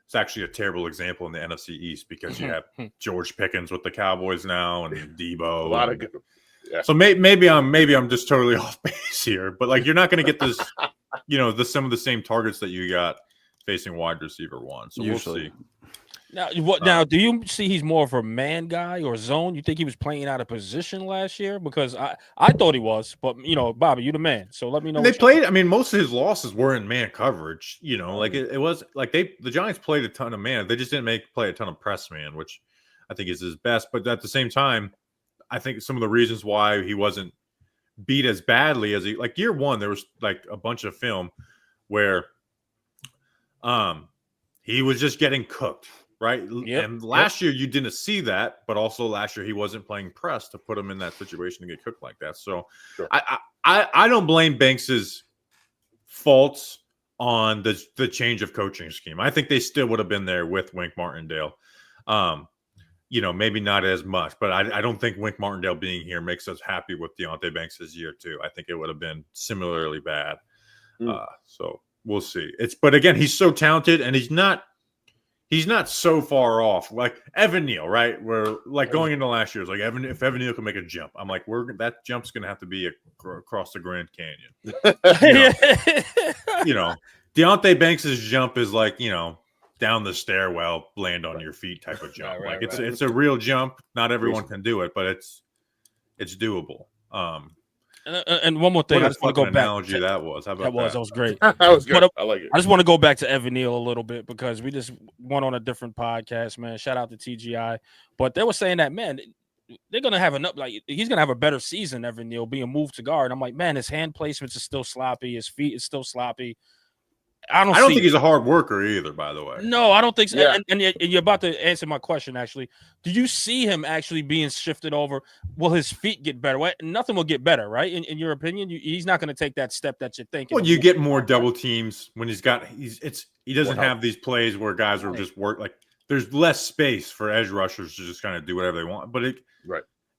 It's actually a terrible example in the NFC East because you have George Pickens with the Cowboys now and Debo. A lot of good. Yeah. So maybe I'm just totally off base here, but like you're not going to get this, some of the same targets that you got facing wide receiver 1. So Usually. we'll see. Now, do you see he's more of a man guy or zone? You think he was playing out of position last year? Because I thought he was, but Bobby, you the man, so let me know. They played. I mean, most of his losses were in man coverage. Like it was like the Giants played a ton of man. They just didn't play a ton of press man, which I think is his best. But at the same time, I think some of the reasons why he wasn't beat as badly as year 1, there was like a bunch of film where he was just getting cooked. Right. Yep. And last year you didn't see that, but also last year he wasn't playing press to put him in that situation to get cooked like that. So sure. I don't blame Banks's faults on the change of coaching scheme. I think they still would have been there with Wink Martindale. Maybe not as much, but I don't think Wink Martindale being here makes us happy with Deontay Banks's year 2. I think it would have been similarly bad. So we'll see. But again, he's so talented and he's not so far off like Evan Neal, right? Where going into last year, it's like if Evan Neal can make a jump, I'm like, that jump's gonna have to be across the Grand Canyon. Deontay Banks's jump is down the stairwell, land on your feet type of jump. It's a real jump. Not everyone can do it, but it's doable. And one more thing, I just want to go back. Analogy that was. How about that was great. That was good. I like it. I just want to go back to Evan Neal a little bit because we just went on a different podcast, man. Shout out to TGI, but they were saying that, man, they're gonna have he's gonna have a better season. Evan Neal being moved to guard. I'm like, man, his hand placements is still sloppy. His feet is still sloppy. I don't think he's a hard worker either, by the way. No, I don't think so. Yeah. And you're about to answer my question, actually. Do you see him actually being shifted over? Will his feet get better? Nothing will get better, right? In your opinion, he's not going to take that step that you're thinking. Well, you get more double teams when he doesn't have these plays where guys are just there's less space for edge rushers to just kind of do whatever they want. But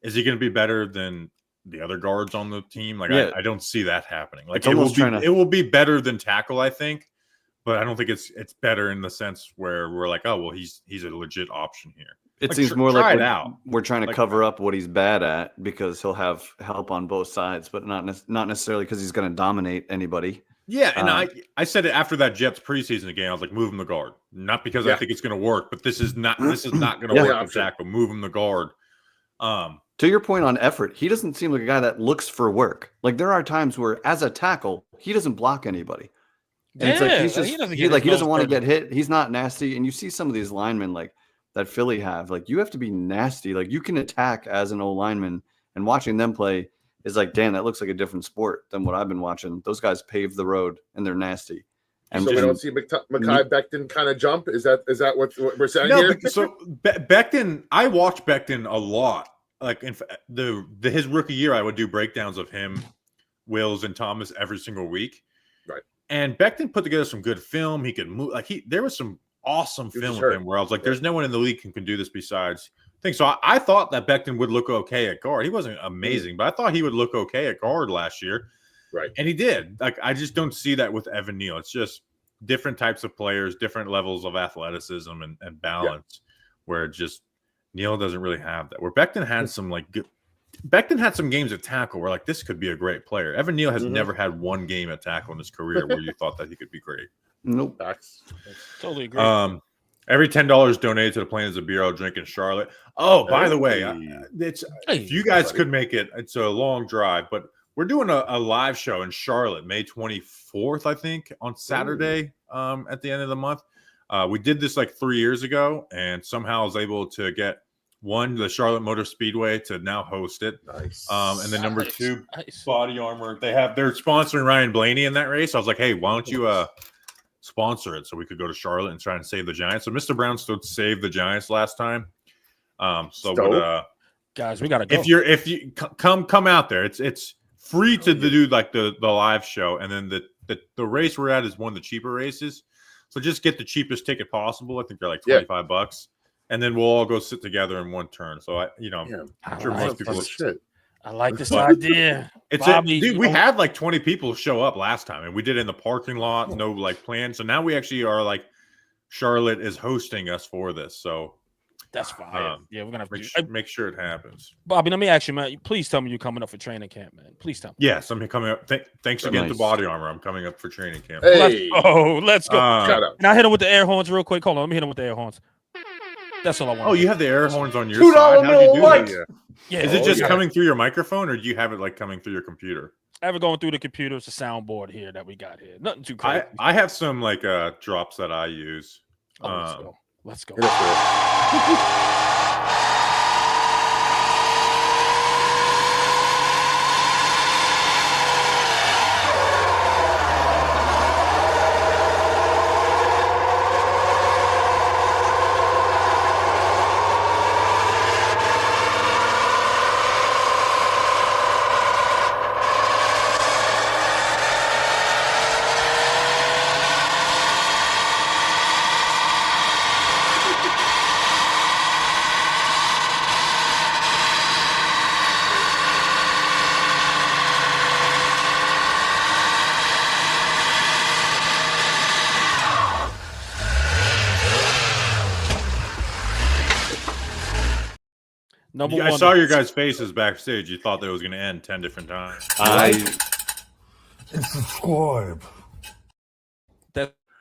is he going to be better than the other guards on the team? I don't see that happening. It will be better than tackle, I think. But I don't think it's better in the sense where we're like, oh, well, he's a legit option here. It seems more like we're trying to cover up what he's bad at because he'll have help on both sides, but not necessarily because he's going to dominate anybody. Yeah, and I said it after that Jets preseason game. I was like, move him the guard, not because I think it's going to work, but this is not going to work for tackle. Move him the guard. To your point on effort, he doesn't seem like a guy that looks for work. Like there are times where, as a tackle, he doesn't block anybody. And it's like he doesn't want to get hit. He's not nasty. And you see some of these linemen like that Philly have. Like you have to be nasty. Like you can attack as an O lineman, and watching them play is like, damn, that looks like a different sport than what I've been watching. Those guys pave the road and they're nasty. And so we don't see Mekhi Becton kind of jump. Is that what we're saying here? So Becton, I watched Becton a lot. Like in his rookie year, I would do breakdowns of him, Wills, and Thomas every single week. Right. And Becton put together some good film. He could move. There was some awesome film with him where I was like, there's no one in the league who can do this besides things. So I thought that Becton would look okay at guard. He wasn't amazing, but I thought he would look okay at guard last year. Right. And he did. I just don't see that with Evan Neal. It's just different types of players, different levels of athleticism and balance, where just Neal doesn't really have that. Where Becton had some Becton had some games at tackle where this could be a great player. Evan Neal has never had one game at tackle in his career where you thought that he could be great. Nope. That's totally agree. Every $10 donated to the Plains of Beer I'll drink in Charlotte. Oh, by the way, if you guys could make it, it's a long drive, but we're doing a live show in Charlotte, May 24th, I think, on Saturday at the end of the month. We did this like 3 years ago, and somehow I was able to get the Charlotte Motor Speedway to now host it. Nice. And then number 2, Body Armor. They're sponsoring Ryan Blaney in that race. I was like, hey, why don't you sponsor it so we could go to Charlotte and try and save the Giants? So Mr. Brown still saved the Giants last time. Guys, we gotta go. If you come out there, it's free to do like the live show, and then the race we're at is one of the cheaper races. So just get the cheapest ticket possible. I think they're like $25, and then we'll all go sit together in one turn. So I'm sure most people shit. I like this idea. Dude, we had like 20 people show up last time, and we did it in the parking lot, no like plan. So now we actually are like Charlotte is hosting us for this. So that's fine. We're gonna have to make sure it happens. Bobby, let me ask you, man. Please tell me you're coming up for training camp, man. Please tell me. Yes, I'm coming up. Thanks again to Body Armor. I'm coming up for training camp. Hey, let's go. Can I hit him with the air horns real quick? Hold on, let me hit him with the air horns. That's all I want. Oh, you have the air horns on your side. How do you do that? Yeah. Is it just coming through your microphone, or do you have it like coming through your computer? I have it going through the computer. It's a soundboard here that we got here. Nothing too crazy. I have some like drops that I use. Let's go. I saw your guys' faces backstage. You thought that was going to end 10 different times. Subscribe.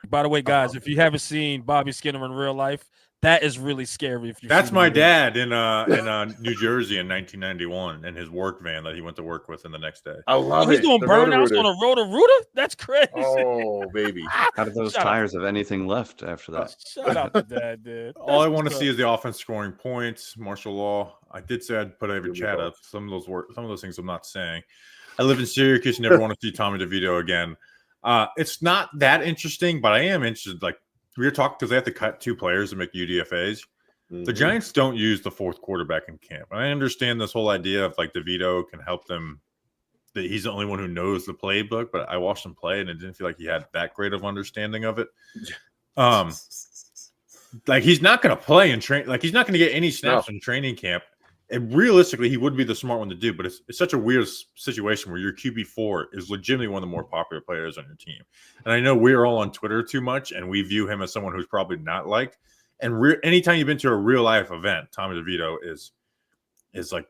By the way, guys, if you haven't seen Bobby Skinner in real life, that is really scary. That's my dad in New Jersey in 1991 in his work van that he went to work with in the next day. I love it. He's doing burnouts on a Roto-Rooter? That's crazy. Oh, baby. How did those tires have anything left after that? Shout out to Dad, dude. All I want to see is the offense scoring points. Martial law. I did say I'd put every chat up. Some of those things I'm not saying. I live in Syracuse. Never want to see Tommy DeVito again. It's not that interesting, but I am interested. Like we were talking because they have to cut 2 players to make UDFAs. Mm-hmm. The Giants don't use the 4th quarterback in camp. And I understand this whole idea of like DeVito can help them. That he's the only one who knows the playbook, but I watched him play and it didn't feel like he had that great of understanding of it. Like he's not going to play in train. Like he's not going to get any snaps in training camp. And realistically, he would be the smart one to do, but it's such a weird situation where your QB4 is legitimately one of the more popular players on your team. And I know we're all on Twitter too much, and we view him as someone who's probably not liked. And anytime you've been to a real life event, Tommy DeVito is like,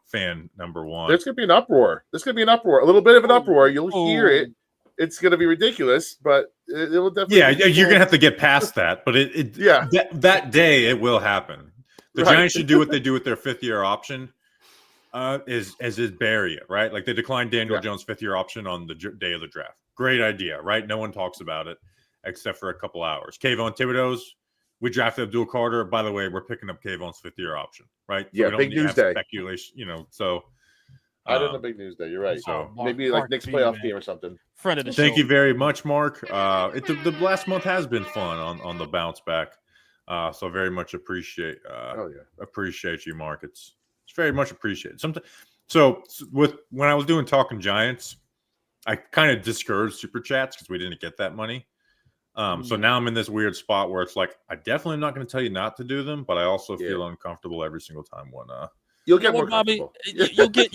fan number 1. There's going to be an uproar. A little bit of an uproar. You'll hear it. It's going to be ridiculous, but it will definitely. Yeah, you're going to have to get past that. But that day it will happen. The Giants should do what they do with their 5th-year option, is bury it, right? Like they declined Daniel Jones' 5th-year option on the day of the draft. Great idea, right? No one talks about it except for a couple hours. Kavon Thibodeaux, we drafted Abdul Carter. By the way, we're picking up Kavon's 5th-year option, right? Yeah, so big news day. Speculation, so. I did a big news day. You're right. So maybe like next playoff game or something. Friend of the show. Thank you very much, Mark. The last month has been fun on the bounce back. So very much appreciate you, Mark. It's very much appreciated. So when I was doing Talking Giants, I kind of discouraged super chats because we didn't get that money. So now I'm in this weird spot where it's like I definitely am not going to tell you not to do them, but I also feel uncomfortable every single time when you'll get more Bobby. You'll get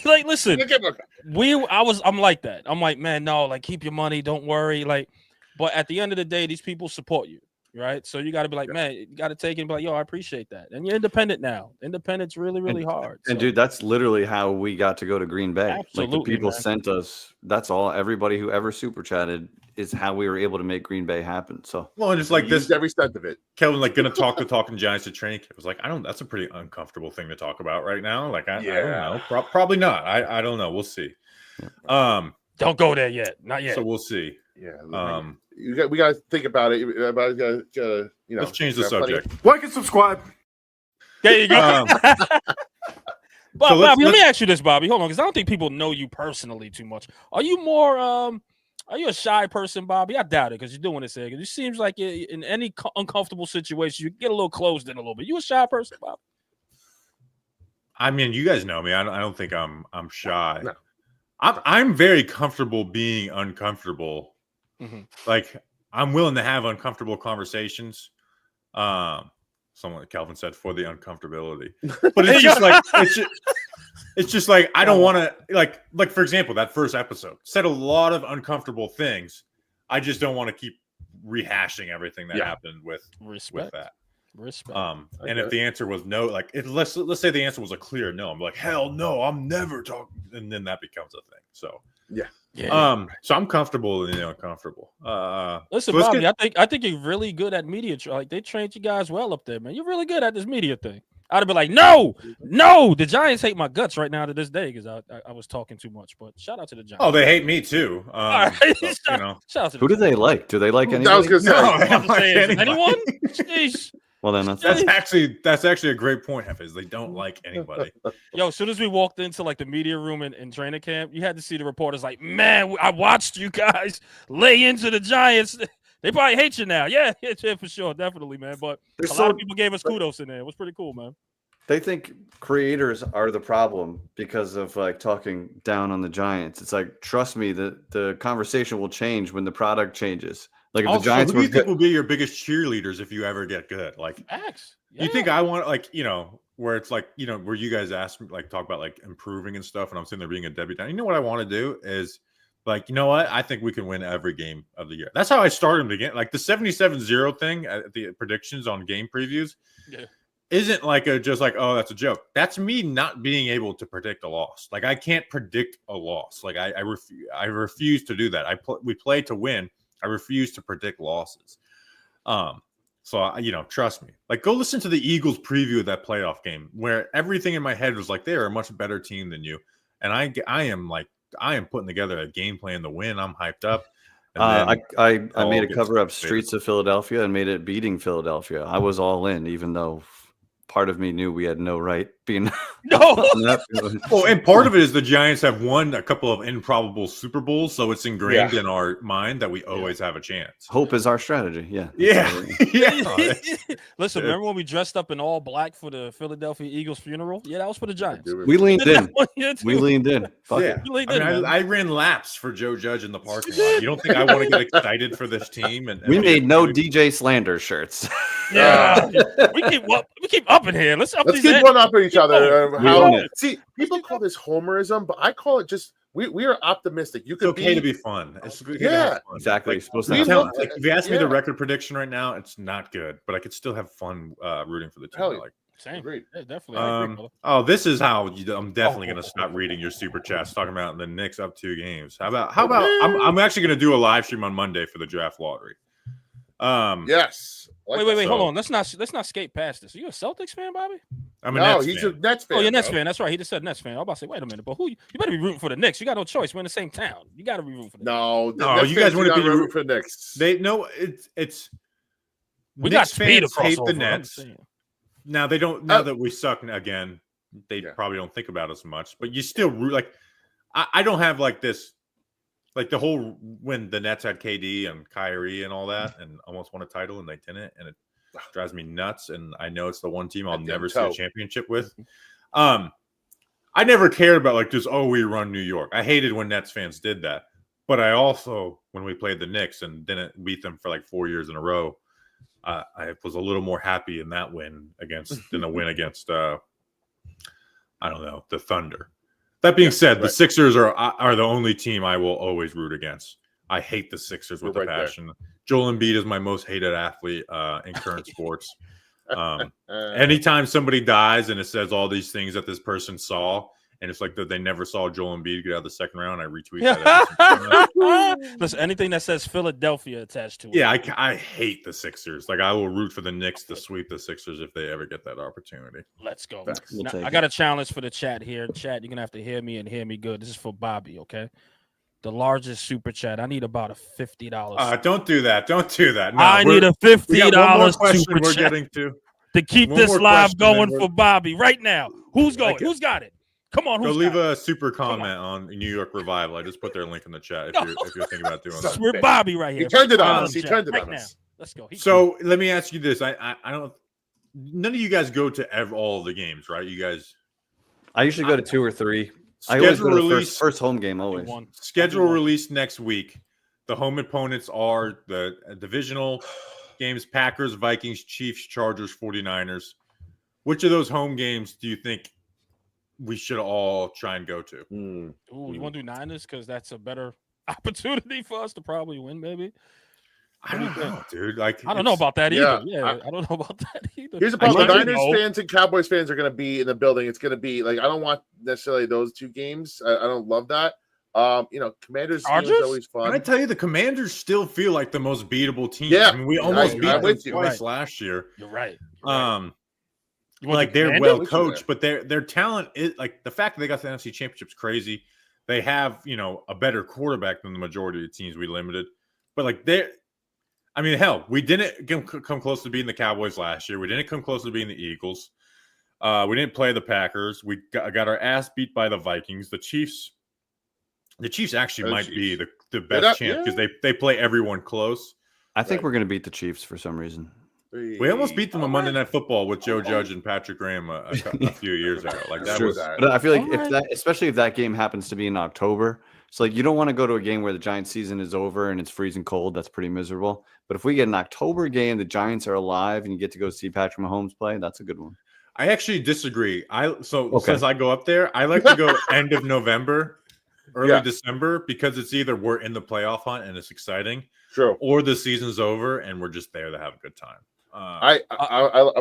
like listen. I'm like that. I'm like, man, no, like keep your money, don't worry. Like, but at the end of the day, these people support you. Right, so you got to be like, man, you got to take it and be like, yo, I appreciate that. And you're independent now. Independent's really, really hard. And dude, that's literally how we got to go to Green Bay. Absolutely, like the people sent us. That's all. Everybody who ever super chatted is how we were able to make Green Bay happen. So well, and it's like this every cent of it. Kevin, like, gonna talk the talking Giants to training camp. It was like, that's a pretty uncomfortable thing to talk about right now. Like, I don't know, probably not. I don't know. We'll see. Don't go there yet. Not yet. So we'll see. Yeah. We got to think about it. Let's change the subject. Like and subscribe. There you go. Bobby, let me ask you this, Bobby. Hold on, because I don't think people know you personally too much. Are you more? Are you a shy person, Bobby? I doubt it because you're doing this here. It seems like in any uncomfortable situation, you get a little closed in a little bit. You a shy person, Bobby? I mean, you guys know me. I don't think I'm shy. No. I'm very comfortable being uncomfortable. Mm-hmm. Like, I'm willing to have uncomfortable conversations. Someone like Calvin said, for the uncomfortability. But it's just like it's just like I don't want to like for example, that first episode said a lot of uncomfortable things. I just don't want to keep rehashing everything that happened with that. Respect. And if the answer was no, like let's say the answer was a clear no, I'm like, hell no, I'm never talking, and then that becomes a thing. So so I'm comfortable in the uncomfortable. Listen, so Bobby, I think you're really good at media. Like, they trained you guys well up there, man. You're really good at this media thing. I'd have been like, no, the Giants hate my guts right now to this day because I was talking too much. But shout out to the Giants. Oh, they hate me too. All right. Shout out to who do they like? Do they like anyone? I was gonna say, anyone? Jeez. Well, then that's actually a great point, Hefe, is they don't like anybody. Yo, as soon as we walked into like the media room in training camp, you had to see the reporters like, man, I watched you guys lay into the Giants. They probably hate you now. Yeah, for sure. Definitely, man. But a lot of people gave us kudos in there. It was pretty cool, man. They think creators are the problem because of like talking down on the Giants. It's like, trust me, the conversation will change when the product changes. Like, if also, the Giants who do you were think will be your biggest cheerleaders if you ever get good? Like, you think I want, like, where it's like, where you guys ask me, like, talk about like improving and stuff, and I'm sitting there being a debutant. You know what I want to do is, like, you know what? I think we can win every game of the year. That's how I started again. Like, the 77-0 thing at the predictions on game previews isn't like just like, oh, that's a joke. That's me not being able to predict a loss. Like, I can't predict a loss. Like, I refuse to do that. We play to win. I refuse to predict losses. So, trust me. Like, go listen to the Eagles preview of that playoff game where everything in my head was like, they are a much better team than you. And I am putting together a game plan to win. I'm hyped up. I made a cover up Streets of Philadelphia and made it beating Philadelphia. I was all in, even though part of me knew we had no right being Well, and part of it is the Giants have won a couple of improbable Super Bowls, so it's ingrained in our mind that we always have a chance. Hope is our strategy. Yeah. Listen, remember when we dressed up in all black for the Philadelphia Eagles funeral? Yeah, that was for the Giants. We leaned in. We leaned in. I ran laps for Joe Judge in the parking lot. You don't think I want to get excited for this team? And we made no DJ slander shirts. Yeah, we keep up in here. Let's keep one up at each other. See, people call this homerism, but I call it just we are optimistic. You could to be fun. It's fun. Like, Exactly. If you ask me the record prediction right now, it's not good, but I could still have fun rooting for the team. Same. Yeah, definitely. This is how I'm definitely going to stop reading your super chats talking about the Knicks up 2 games. How about I'm actually going to do a live stream on Monday for the draft lottery. Yes. Wait, hold on. Let's not skate past this. Are you a Celtics fan, Bobby? I'm a Nets he's fan. a Nets fan. Oh, you're a Nets fan. That's right. He just said Nets fan. I was about to say, wait a minute, but you better be rooting for the Knicks. You got no choice. We're in the same town. You got to be rooting for the Knicks. No, you guys want to be rooting for the Knicks. It's we Knicks got speed fans across hate the Nets. Now they don't. Now that we suck again, they probably don't think about us much. But you still root. Like, I don't have like this. Like, the whole when the Nets had KD and Kyrie and all that and almost won a title and they didn't, and it drives me nuts. And I know it's the one team I'll never see a championship with. I never cared about like just, we run New York. I hated when Nets fans did that. But I also, when we played the Knicks and didn't beat them for like 4 years in a row, I was a little more happy in that win than a win against the Thunder. That being said, the Sixers are the only team I will always root against. I hate the Sixers with a passion. Joel Embiid is my most hated athlete in current sports. Anytime somebody dies and it says all these things that this person saw, and it's like that they never saw Joel Embiid get out of the second round. I retweet that. Listen, anything that says Philadelphia attached to it. Yeah, I hate the Sixers. Like I will root for the Knicks to sweep the Sixers if they ever get that opportunity. Let's go. We'll Now, I got a challenge for the chat here. Chat, you're gonna have to hear me and hear me good. This is for Bobby, okay? The largest super chat. I need about a $50. Don't do that. Don't do that. No, I need a $50 question super we're chat getting to keep One this more live question, going then for Bobby right now. Who's going? Okay. Who's got it? Come on, Go who's leave got a super comment on New York Revival. I just put their link in the chat if you're thinking about doing it? that. We're Bobby right here. He turned it on Bobby us. He chat turned it right on now. us. Let's go. So let me ask you this: I don't. None of you guys go to all of the games, right? You guys. I usually go to 2 or 3. I always go to the first home game. Always. Schedule release next week. The home opponents are the divisional games: Packers, Vikings, Chiefs, Chargers, 49ers. Which of those home games do you think we should all try and go to? Ooh, you want to do Niners because that's a better opportunity for us to probably win, maybe. I don't know, dude. Like I don't know about that either. Yeah, I don't know about that either. Here's the problem: the I Niners know. fans and Cowboys fans are going to be in the building. It's going to be like I don't want necessarily those two games. I don't love that. Commanders Steelers is always fun. Can I tell you, the Commanders still feel like the most beatable team. Yeah, I mean, we almost beat them with you. twice last year. You're right. Like they're well coached, but their talent is like the fact that they got the NFC Championship's crazy. They have a better quarterback than the majority of the teams we limited, but like we didn't come close to beating the Cowboys last year. We didn't come close to beating the Eagles. We didn't play the Packers. We got our ass beat by the Vikings. The Chiefs actually might be the best chance because they play everyone close. I think we're going to beat the Chiefs for some reason. We almost beat them on Monday Night Football with Joe Judge and Patrick Graham a few years ago. Like that was. But I feel like especially if that game happens to be in October, it's like you don't want to go to a game where the Giants season is over and it's freezing cold. That's pretty miserable. But if we get an October game, the Giants are alive, and you get to go see Patrick Mahomes play, that's a good one. I actually disagree. Since I go up there, I like to go end of November, early December, because it's either we're in the playoff hunt and it's exciting, or the season's over and we're just there to have a good time. I'm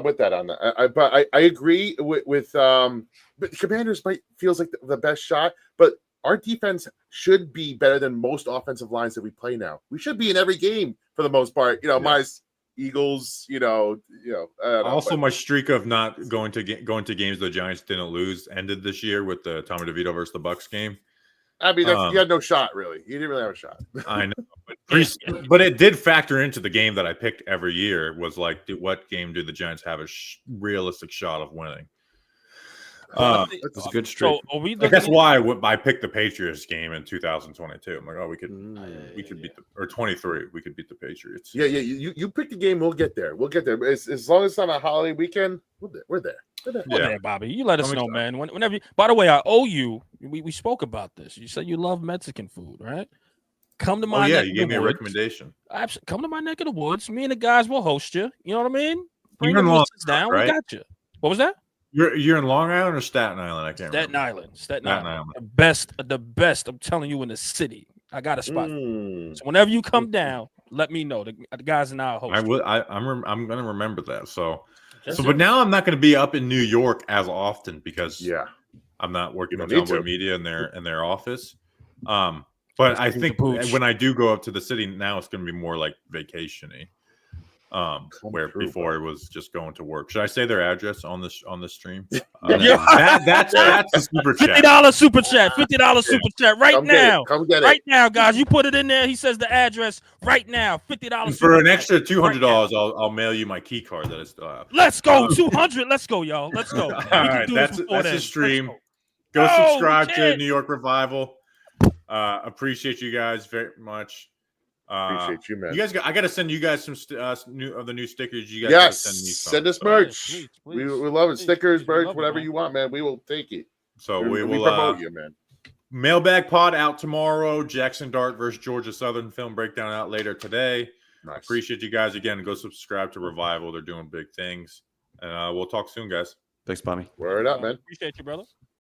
with that on that. But I agree with but Commanders feels like the best shot, but our defense should be better than most offensive lines that we play now. We should be in every game for the most part. Minus Eagles. My streak of not going to games the Giants didn't lose ended this year with the Tommy DeVito versus the Bucs game. I mean, you had no shot, really. You didn't really have a shot. I know, but it did factor into the game that I picked every year. Was like, what game do the Giants have a realistic shot of winning? That's a good streak. So that's why I picked the Patriots game in 2022. I'm like, we could beat or 23. We could beat the Patriots. Yeah. You pick the game. We'll get there. As long as it's on a holiday weekend, we're there. Yeah, Bobby, you let us know, man. Whenever. By the way, I owe you. We spoke about this. You said you love Mexican food, right? Come to my neck you gave me a recommendation. Come to my neck of the woods. Me and the guys will host you. You know what I mean? You're in Long down. Island, right? We got you. What was that? You're in Long Island or Staten Island? I can't remember. Staten Island. The best. I'm telling you, in the city. I got a spot. So whenever you come down, let me know. The guys and I will host. I will. I'm going to remember that. But now I'm not going to be up in New York as often because I'm not working with John Boy Media in their office. But I think when I do go up to the city now, it's going to be more like vacation-y. Before it was just going to work. Should I say their address on the stream? That's a super chat. $50 super chat. $50 super chat right now. Come get it right now, guys. You put it in there. He says the address right now. $50 for an extra $200. I'll mail you my key card that I still have. Let's go. 200. Let's go, y'all. Let's go. All right, that's a stream. Go subscribe to New York Revival. Appreciate you guys very much. Appreciate you, man. You guys I got to send you guys some of the new stickers. You guys send us merch. Please. We love it. Stickers, merch, whatever you want, man. We will take it. So we will promote you, man. Mailbag pod out tomorrow. Jackson Dart versus Georgia Southern film breakdown out later today. Nice. Appreciate you guys again. Go subscribe to Revival. They're doing big things, and we'll talk soon, guys. Thanks, Bobby. Word up, man. Appreciate you, brother.